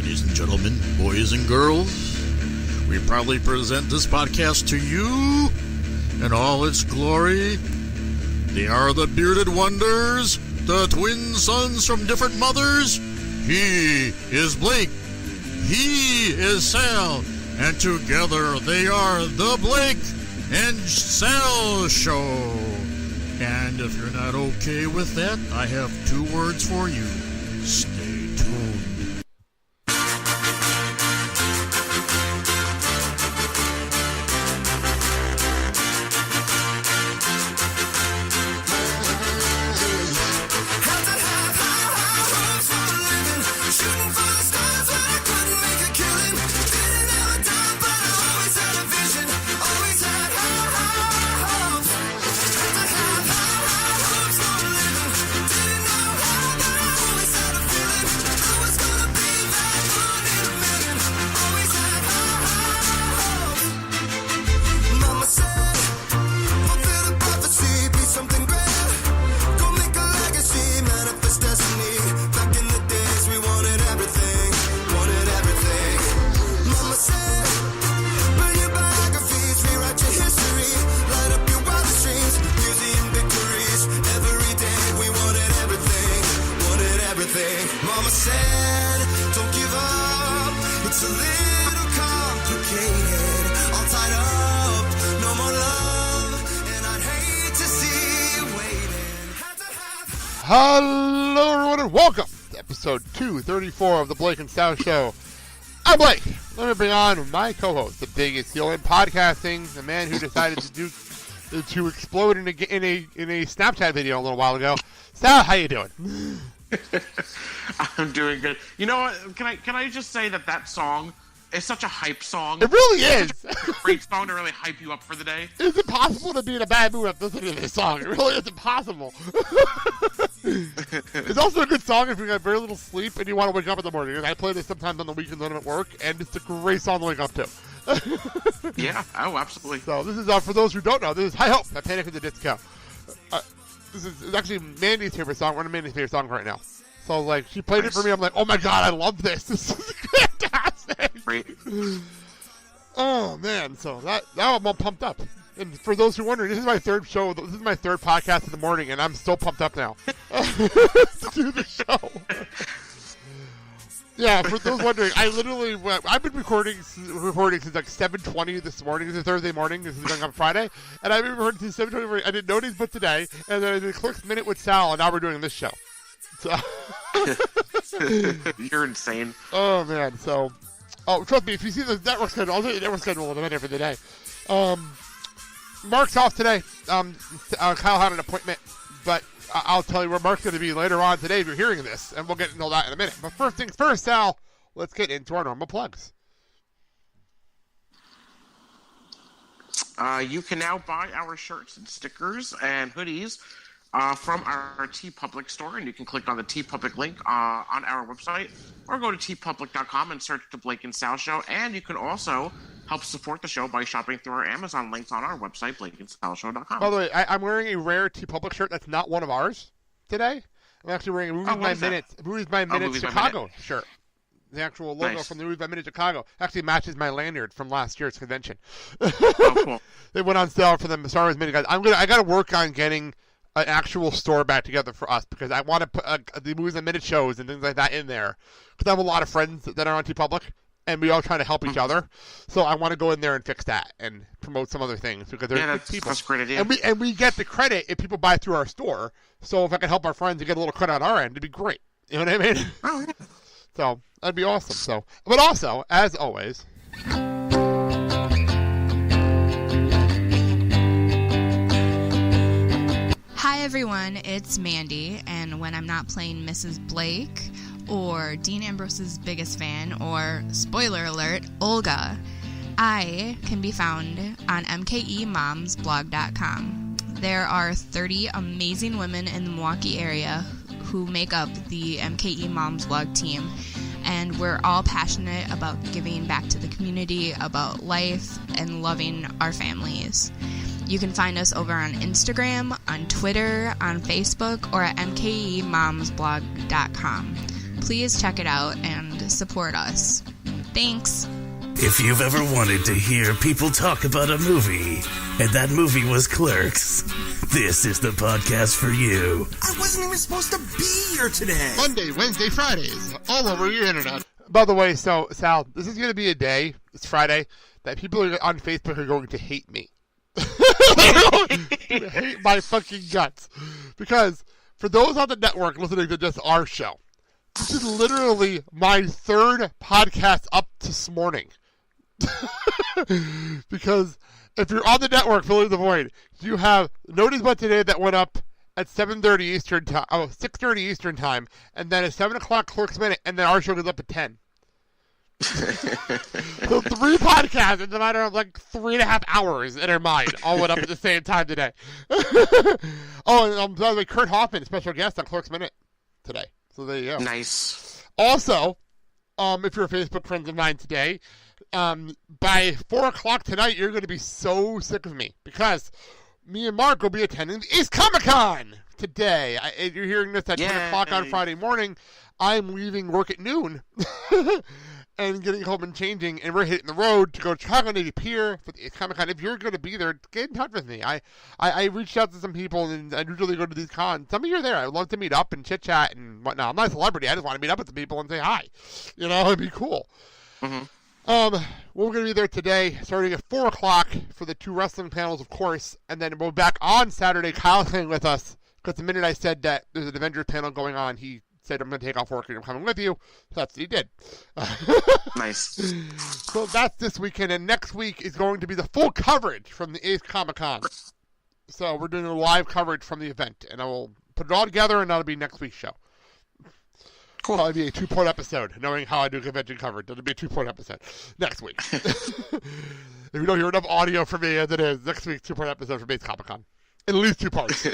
ladies and gentlemen, boys and girls, we proudly present this podcast to you in all its glory. They are the bearded wonders, the twin sons from different mothers. He is Blake, he is Sal, and together they are the Blake and Sal Show. And if you're not okay with that, I have two words for you. Stay tuned. Hello everyone and welcome to episode 234 of the Blake and Sal Show. I'm Blake. Let me bring on my co-host, the biggest heel in podcasting, the man who decided to explode in a Snapchat video a little while ago. Sal, how you doing? I'm doing good. You know what? Can I just say that song is such a hype song? It really is. It's a great song to really hype you up for the day. It's impossible to be in a bad mood after listening to this song. It really is impossible. It's also a good song if you got very little sleep and you want to wake up in the morning. And I play this sometimes on the weekends when I'm at work, and it's a great song to wake up to. Yeah, oh, absolutely. So this is, for those who don't know, this is High Hope by Panic at the Disco. This is actually Mandy's favorite song, one of Mandy's favorite songs right now. So, like, she played it for me, I'm like, oh my god, I love this. This is fantastic. Great. Oh, man, so now I'm all pumped up. And for those who are wondering, this is my third show, this is my third podcast in the morning, and I'm still pumped up now to do the show. Yeah, for those wondering, I've been recording since like 7:20 this morning. This is Thursday morning. This is going on Friday. And I've been recording since 7:20. I did notice but today. And then I did a quick minute with Sal, and now we're doing this show. So You're insane. Oh, man. So, trust me, if you see the network schedule, I'll do the network schedule in a minute for the day. Mark's off today. Kyle had an appointment, but I'll tell you where Mark's going to be later on today if you're hearing this, and we'll get into that in a minute. But first things first, Sal, let's get into our normal plugs. You can now buy our shirts and stickers and hoodies from our TeePublic store, and you can click on the TeePublic link on our website, or go to teepublic.com and search the Blake and Sal Show, and you can also help support the show by shopping through our Amazon links on our website, blakeandsalshow.com. By the way, I'm wearing a rare TeePublic shirt that's not one of ours today. I'm actually wearing a Movies by Minute Chicago shirt. The actual logo from the Movies by Minute Chicago actually matches my lanyard from last year's convention. Oh, cool. They went on sale for the Star Wars Minute guys. I got to work on getting an actual store back together for us, because I want to put the Movies by Minute shows and things like that in there. Because I have a lot of friends that are on TeePublic, and we all try to help each other. So I want to go in there and fix that and promote some other things, because there's people. That's a great idea. And we get the credit if people buy through our store. So if I can help our friends and get a little credit on our end, it'd be great. You know what I mean? Oh, yeah. So that'd be awesome. So, but also, as always, hi everyone, it's Mandy, and when I'm not playing Mrs. Blake or Dean Ambrose's biggest fan, or, spoiler alert, Olga, I can be found on mkemomsblog.com. There are 30 amazing women in the Milwaukee area who make up the MKE Moms blog team, and we're all passionate about giving back to the community, about life, and loving our families. You can find us over on Instagram, on Twitter, on Facebook, or at mkemomsblog.com. Please check it out and support us. Thanks. If you've ever wanted to hear people talk about a movie, and that movie was Clerks, this is the podcast for you. I wasn't even supposed to be here today. Monday, Wednesday, Fridays, all over your internet. By the way, so, Sal, this is going to be a day, it's Friday, that people on Facebook are going to hate me. They're going to hate my fucking guts. Because for those on the network listening to just our show, this is literally my third podcast up this morning. Because if you're on the network filling the void, you have Notice But Today that went up at 7:30 Eastern time, 6:30 Eastern time, and then a 7 o'clock Clerks Minute, and then our show goes up at 10. So 3 podcasts in the matter of like 3.5 hours in our mind all went up at the same time today. Oh, and by the way, Kurt Hoffman, special guest on Clerks Minute today. So there you go. Nice. Also, if you're a Facebook friend of mine today, by 4 o'clock tonight, you're going to be so sick of me because me and Mark will be attending the East Comic-Con today. You're hearing this at 10 o'clock on Friday morning. I'm leaving work at noon and getting home and changing, and we're hitting the road to go to Chicago Navy Pier for the East Comic-Con. If you're going to be there, get in touch with me. I reached out to some people, and I usually go to these cons. Some of you are there. I'd love to meet up and chit-chat and whatnot. I'm not a celebrity. I just want to meet up with the people and say hi. You know, it'd be cool. Mm-hmm. We're going to be there today, starting at 4 o'clock for the 2 wrestling panels, of course, and then we'll be back on Saturday. Kyle's staying with us, because the minute I said that there's an Avengers panel going on, he said, I'm going to take off work and I'm coming with you. So that's what he did. Nice. So that's this weekend, and next week is going to be the full coverage from the 8th Comic-Con. So we're doing a live coverage from the event, and I will put it all together, and that'll be next week's show. Cool. Probably be a 2-part episode, knowing how I do convention coverage. It'll be a 2-part episode next week. If you don't hear enough audio from me as it is, next week's 2-part episode for Base Comic-Con. At least 2 parts.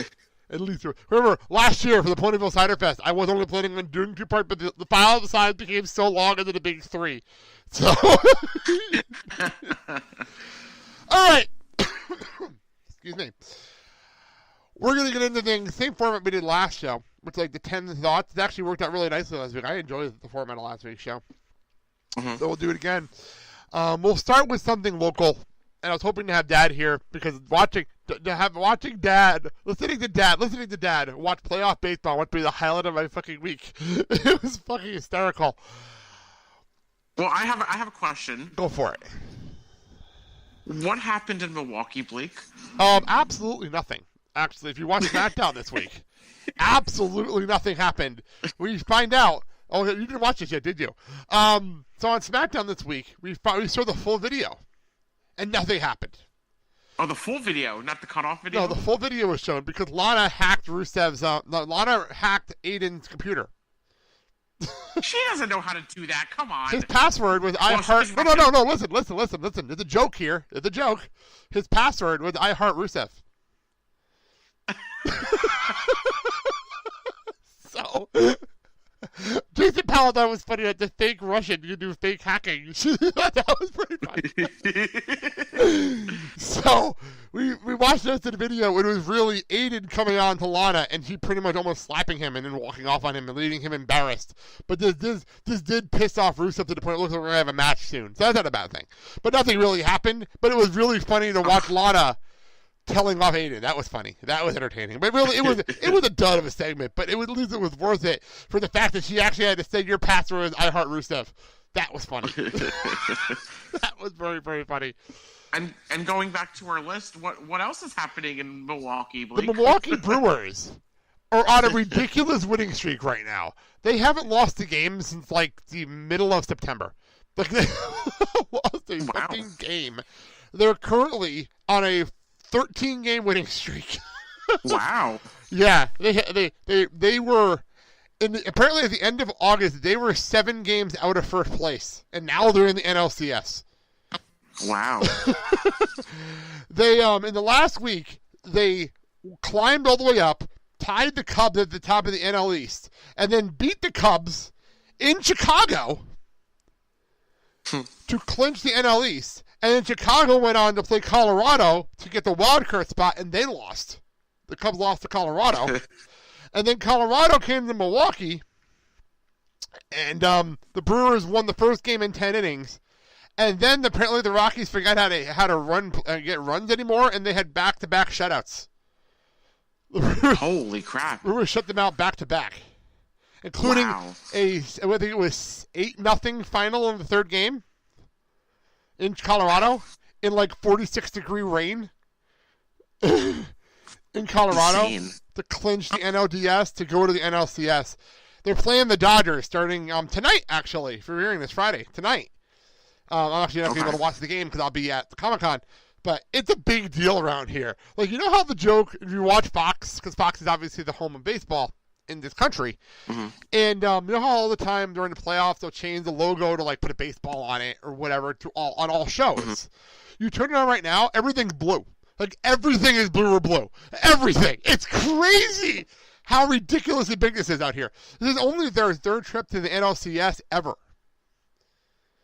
At least 2. Remember, last year for the Ponyville Cider Fest, I was only planning on doing 2 parts, but the file of the size became so long into the big 3. So, all right. Excuse me. We're going to get into things, same format we did last show, which like the 10 thoughts. It actually worked out really nicely last week. I enjoyed the format of last week's show. Mm-hmm. So we'll do it again. We'll start with something local. And I was hoping to have Dad here because listening to Dad watch playoff baseball would be the highlight of my fucking week. It was fucking hysterical. Well, I have a question. Go for it. What happened in Milwaukee, Blake? Absolutely nothing. Actually, if you watch SmackDown this week, absolutely nothing happened. We find out. Oh, you didn't watch this yet, did you? So on SmackDown this week, we saw the full video, and nothing happened. Oh, the full video, not the cut-off video? No, the full video was shown because Lana hacked Lana hacked Aiden's computer. She doesn't know how to do that. Come on. His password was iHeart. No. Listen. There's a joke here. There's a joke. His password was iHeart Rusev. So, Jason Paladin was funny at the fake Russian. You do fake hacking. That was pretty funny. So, we watched this in the video. It was really Aiden coming on to Lana, and he pretty much almost slapping him and then walking off on him and leaving him embarrassed. But this did piss off Rusev to the point it looks like we're going to have a match soon. So that's not a bad thing. But nothing really happened. But it was really funny to watch Lana telling off Aiden. That was funny. That was entertaining. But really, it was a dud of a segment. But at least it was worth it for the fact that she actually had to say your password is iHeart Rusev. That was funny. That was very, very funny. And going back to our list, what else is happening in Milwaukee, Blake? The Milwaukee Brewers are on a ridiculous winning streak right now. They haven't lost a game since like the middle of September. Like they lost a fucking game. They're currently on a 13-game winning streak. Wow. Yeah, they were apparently at the end of August they were 7 games out of first place, and now they're in the NLCS. Wow. They in the last week they climbed all the way up, tied the Cubs at the top of the NL East, and then beat the Cubs in Chicago to clinch the NL East. And then Chicago went on to play Colorado to get the wild card spot, and they lost. The Cubs lost to Colorado. And then Colorado came to Milwaukee, And the Brewers won the first game in 10 innings. And then apparently the Rockies forgot how to run get runs anymore, and they had back-to-back shutouts. Holy crap! The Brewers shut them out back-to-back, including I think it was 8-0 final in the third game in Colorado in like 46-degree rain in Colorado. Insane. To clinch the NLDS to go to the NLCS. They're playing the Dodgers starting tonight, actually, if you're hearing this Friday. Tonight. I'm actually not going to be able to watch the game because I'll be at the Comic-Con. But it's a big deal around here. Like, you know how the joke, if you watch Fox, because Fox is obviously the home of baseball in this country. Mm-hmm. And you know how all the time during the playoffs they'll change the logo to, like, put a baseball on it or whatever on all shows. Mm-hmm. You turn it on right now, everything's blue. Like, everything is blue or blue. Everything. It's crazy how ridiculously big this is out here. This is only their third trip to the NLCS ever.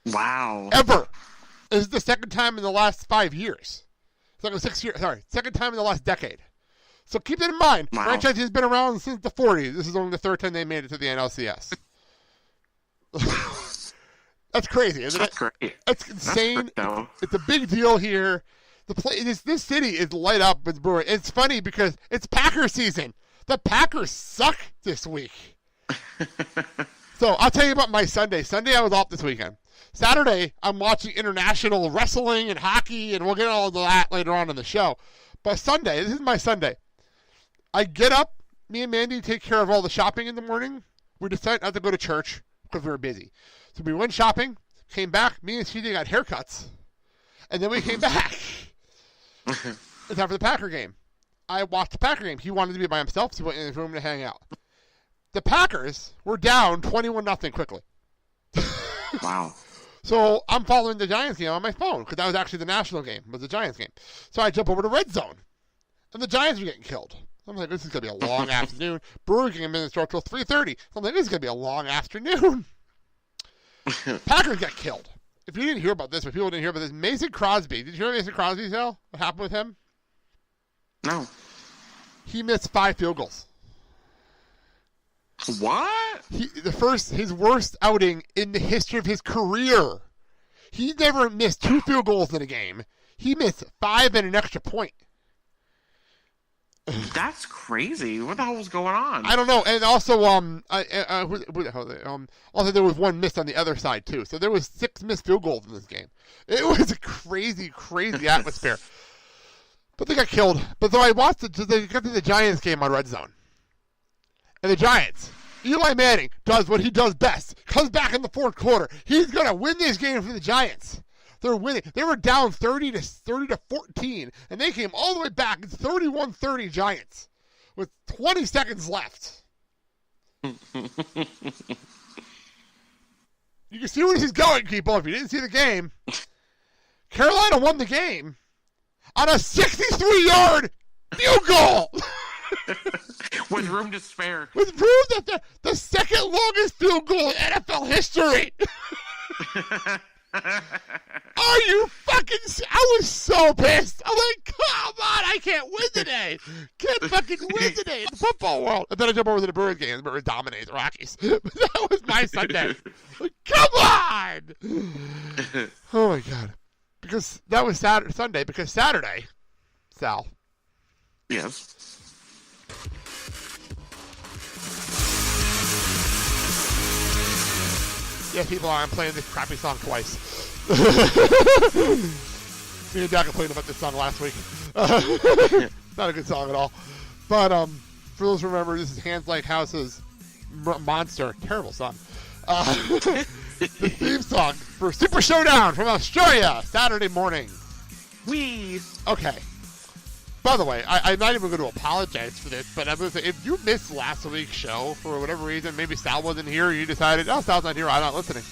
Wow. Ever. This is the second time in the last 5 years. It's like 6 years. Sorry, second time in the last decade. So keep that in mind. Wow. Franchise has been around since the 40s. This is only the third time they made it to the NLCS. That's crazy, isn't it? That's great. It's insane. That's it's a big deal here. This city is light up with Brewers. It's funny because it's Packer season. The Packers suck this week. So I'll tell you about my Sunday. Sunday I was off this weekend. Saturday I'm watching international wrestling and hockey, and we'll get all of that later on in the show. But Sunday, this is my Sunday. I get up. Me and Mandy take care of all the shopping in the morning. We decided not to go to church because we were busy. So we went shopping, came back. Me and CJ got haircuts, and then we came back. It's time for the Packer game. I watched the Packer game. He wanted to be by himself, so he went in his room to hang out. The Packers were down 21-0 quickly. Wow. So I'm following the Giants game on my phone because that was actually the national game, was the Giants game. So I jump over to Red Zone, and the Giants are getting killed. I'm like, this is going to be a long afternoon. Brewers game didn't start till 3:30. I'm like, this is going to be a long afternoon. Packers got killed. If you didn't hear about this, if people didn't hear about this, Mason Crosby. Did you hear Mason Crosby, Sal? What happened with him? No. He missed 5 field goals. What? His worst outing in the history of his career. He never missed 2 field goals in a game. He missed 5 and an extra point. That's crazy. What the hell was going on? I don't know. And also, also there was 1 miss on the other side too. So there was 6 missed field goals in this game. It was a crazy, crazy atmosphere. But they got killed. But though I watched it, they got to the Giants game on Red Zone. And the Giants, Eli Manning does what he does best. Comes back in the fourth quarter. He's going to win this game for the Giants. They're winning. They were down 30-14, and they came all the way back. It's 31-30 Giants with 20 seconds left. You can see where he's going, people, if you didn't see the game. Carolina won the game on a 63-yard field goal. With room to spare. With room to spare. The second longest field goal in NFL history. Are you fucking... I was so pissed. I'm like, come on, I can't win today. Can't fucking win today in the football world. And then I jump over to the Brewers game. The Brewers dominate the Rockies. But that was my Sunday. Like, come on! Oh, my God. Because that was Sunday. Because Saturday, Sal. Yes. Yeah, people, I'm playing this crappy song twice. Me and Dad complained about this song last week. Not a good song at all. But for those who remember, this is Hands Like House's Monster. Terrible song. The theme song for Super Showdown from Australia, Saturday morning. Wee. Okay. By the way, I'm not even going to apologize for this, but I'm going to say, if you missed last week's show for whatever reason, maybe Sal wasn't here, or you decided, oh, Sal's not here, I'm not listening.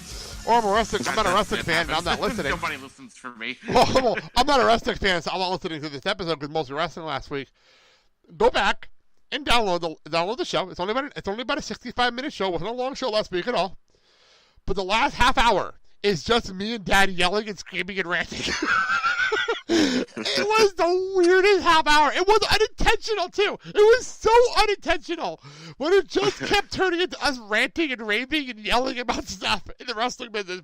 Or I'm not a wrestling fan, and I'm not listening. Nobody listens for me. Well, I'm not a wrestling fan, so I'm not listening to this episode because mostly wrestling last week. Go back and download the show. It's only about a 65-minute show. It wasn't a long show last week at all. But the last half hour is just me and Dad yelling and screaming and ranting. It was the weirdest half hour. It was unintentional, too. It was so unintentional. But it just kept turning into us ranting and raving and yelling about stuff in the wrestling business.